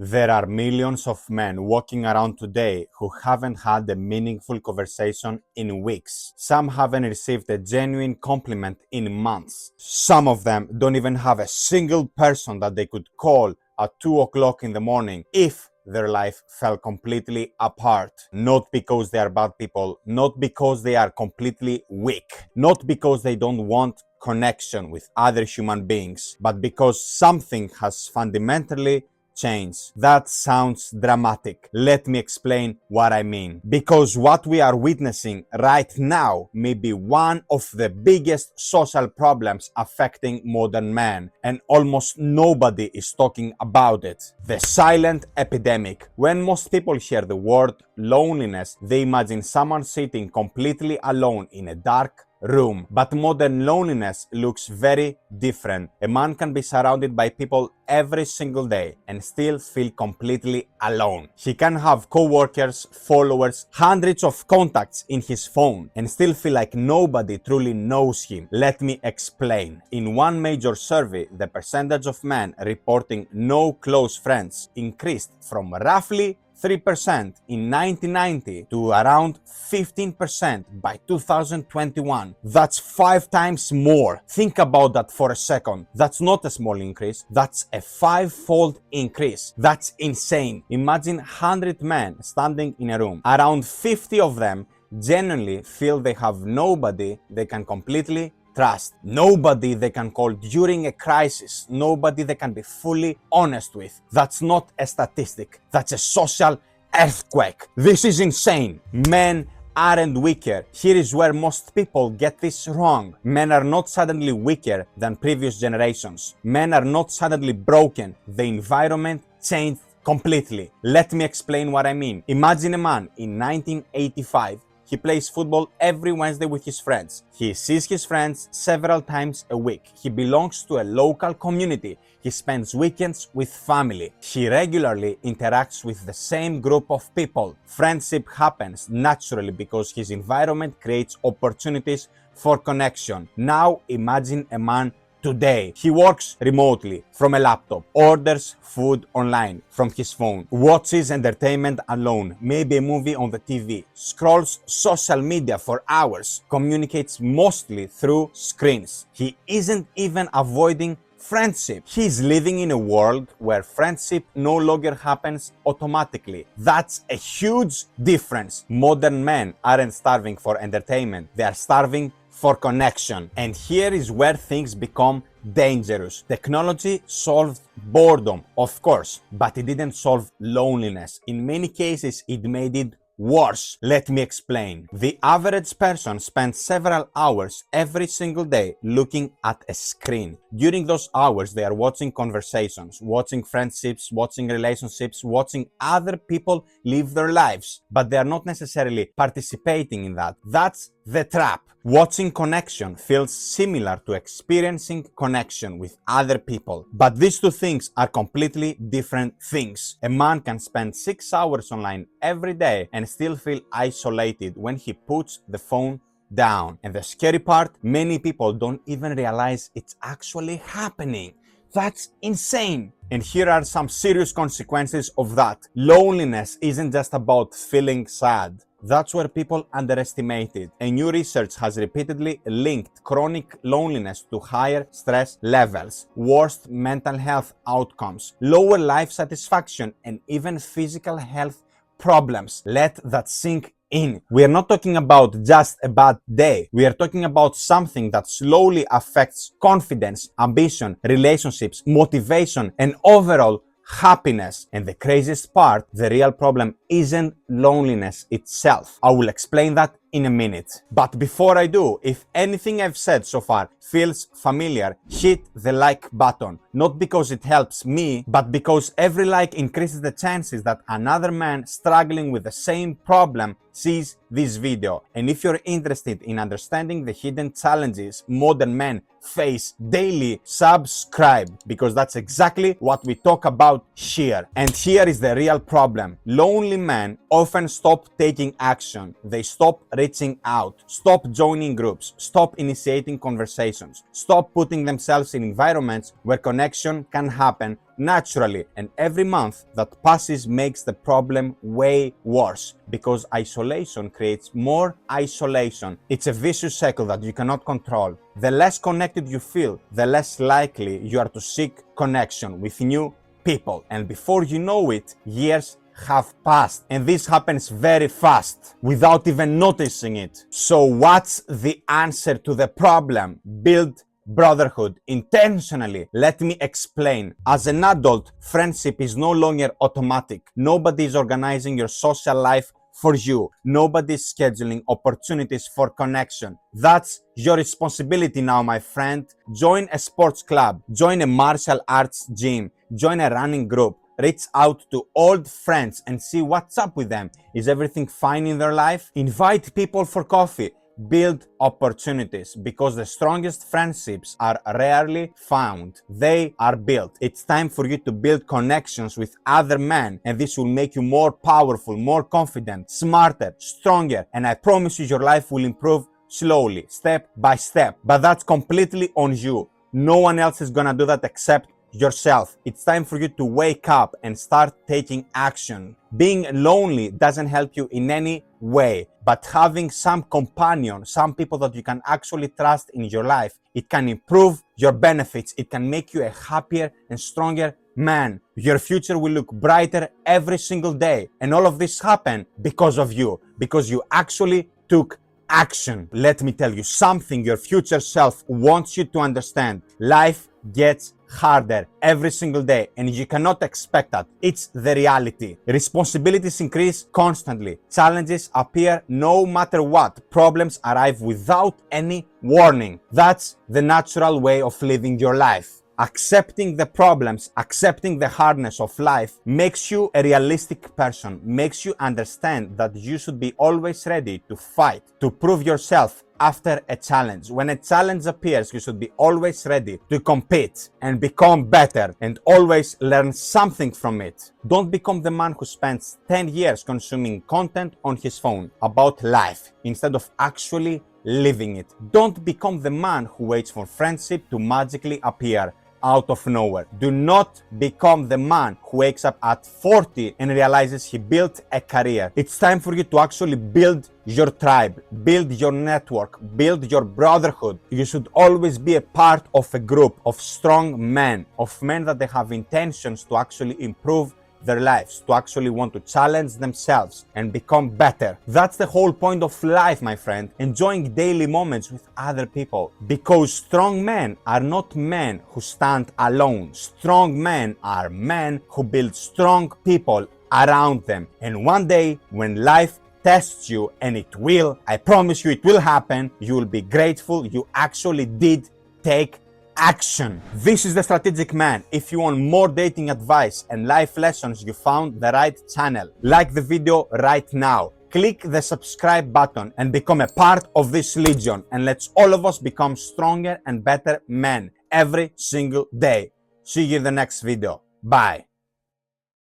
There are millions of men walking around today who haven't had a meaningful conversation in weeks. Some haven't received a genuine compliment in months. Some of them don't even have a single person that they could call at 2 o'clock in the morning if their life fell completely apart. Not because they are bad people, not because they are completely weak, not because they don't want connection with other human beings, but because something has fundamentally change. That sounds dramatic. Let me explain what I mean. Because what we are witnessing right now may be one of the biggest social problems affecting modern man, and almost nobody is talking about it. The silent epidemic. When most people hear the word loneliness, they imagine someone sitting completely alone in a dark room. But modern loneliness looks very different. A man can be surrounded by people every single day and still feel completely alone. He can have co-workers, followers, hundreds of contacts in his phone and still feel like nobody truly knows him. Let me explain. In one major survey, the percentage of men reporting no close friends increased from roughly 3% in 1990 to around 15% by 2021. That's 5 times more. Think about that for a second. That's not a small increase. That's a 5-fold increase. That's insane. Imagine 100 men standing in a room. Around 50 of them genuinely feel they have nobody they can completely trust, nobody they can call during a crisis, nobody they can be fully honest with. That's not a statistic, that's a social earthquake. This is insane. Men aren't weaker. Here is where most people get this wrong. Men are not suddenly weaker than previous generations. Men are not suddenly broken. The environment changed completely. Let me explain what I mean. Imagine a man in 1985. He plays football every Wednesday with his friends. He sees his friends several times a week. He belongs to a local community. He spends weekends with family. He regularly interacts with the same group of people. Friendship happens naturally because his environment creates opportunities for connection. Now imagine a man today. He works remotely from a laptop, orders food online from his phone, watches entertainment alone, maybe a movie on the TV, scrolls social media for hours, communicates mostly through screens. He isn't even avoiding friendship. He's living in a world where friendship no longer happens automatically. That's a huge difference. Modern men aren't starving for entertainment. They are starving for connection. And here is where things become dangerous. Technology solved boredom, of course, but it didn't solve loneliness. In many cases, it made it worse. Let me explain. The average person spends several hours every single day looking at a screen. During those hours, they are watching conversations, watching friendships, watching relationships, watching other people live their lives, but they are not necessarily participating in that. That's the trap. Watching connection feels similar to experiencing connection with other people. But these two things are completely different things. A man can spend 6 hours online every day and still feel isolated when he puts the phone down. And the scary part, many people don't even realize it's actually happening. That's insane. And here are some serious consequences of that. Loneliness isn't just about feeling sad. That's where people underestimate it. A new research has repeatedly linked chronic loneliness to higher stress levels, worse mental health outcomes, lower life satisfaction, and even physical health problems. Let that sink in. We are not talking about just a bad day. We are talking about something that slowly affects confidence, ambition, relationships, motivation, and overall happiness. And the craziest part, the real problem isn't loneliness itself. I will explain that in a minute. But before I do, if anything I've said so far feels familiar, hit the like button. Not because it helps me, but because every like increases the chances that another man struggling with the same problem sees this video. And if you're interested in understanding the hidden challenges modern men face daily, subscribe, because that's exactly what we talk about here. And here is the real problem. Lonely men often stop taking action. They stop reaching out, stop joining groups, stop initiating conversations, stop putting themselves in environments where connection can happen naturally, and every month that passes makes the problem way worse because isolation creates more isolation. It's a vicious cycle that you cannot control. The less connected you feel, the less likely you are to seek connection with new people, and before you know it, years have passed, and this happens very fast without even noticing it. So what's the answer to the problem? Build brotherhood intentionally. Let me explain. As an adult, friendship is no longer automatic. Nobody is organizing your social life for you. Nobody is scheduling opportunities for connection. That's your responsibility now, my friend. Join a sports club, join a martial arts gym, join a running group. Reach out to old friends and see what's up with them. Is everything fine in their life? Invite people for coffee. Build opportunities, because the strongest friendships are rarely found. They are built. It's time for you to build connections with other men, and this will make you more powerful, more confident, smarter, stronger, and I promise you your life will improve slowly, step by step. But that's completely on you. No one else is gonna do that except yourself. It's time for you to wake up and start taking action. Being lonely doesn't help you in any way, but having some companion, some people that you can actually trust in your life, it can improve your benefits. It can make you a happier and stronger man. Your future will look brighter every single day, and all of this happened because of you, because you actually took action. Let me tell you something your future self wants you to understand. Life gets harder every single day, and you cannot expect that. It's the reality. Responsibilities increase constantly. Challenges appear no matter what. Problems arrive without any warning. That's the natural way of living your life. Accepting the problems, accepting the hardness of life makes you a realistic person, makes you understand that you should be always ready to fight, to prove yourself after a challenge. When a challenge appears, you should be always ready to compete and become better and always learn something from it. Don't become the man who spends 10 years consuming content on his phone about life instead of actually living it. Don't become the man who waits for friendship to magically appear out of nowhere. Do not become the man who wakes up at 40 and realizes he built a career. It's time for you to actually build your tribe, build your network, build your brotherhood. You should always be a part of a group of strong men, of men that they have intentions to actually improve their lives, to actually want to challenge themselves and become better. That's the whole point of life, my friend, enjoying daily moments with other people. Because strong men are not men who stand alone. Strong men are men who build strong people around them. And one day, when life tests you, and it will, I promise you it will happen, you will be grateful you actually did take action. This is the Strategic Man. If you want more dating advice and life lessons, you found the right channel. Like the video right now. Click the subscribe button and become a part of this legion. And let's all of us become stronger and better men every single day. See you in the next video. Bye.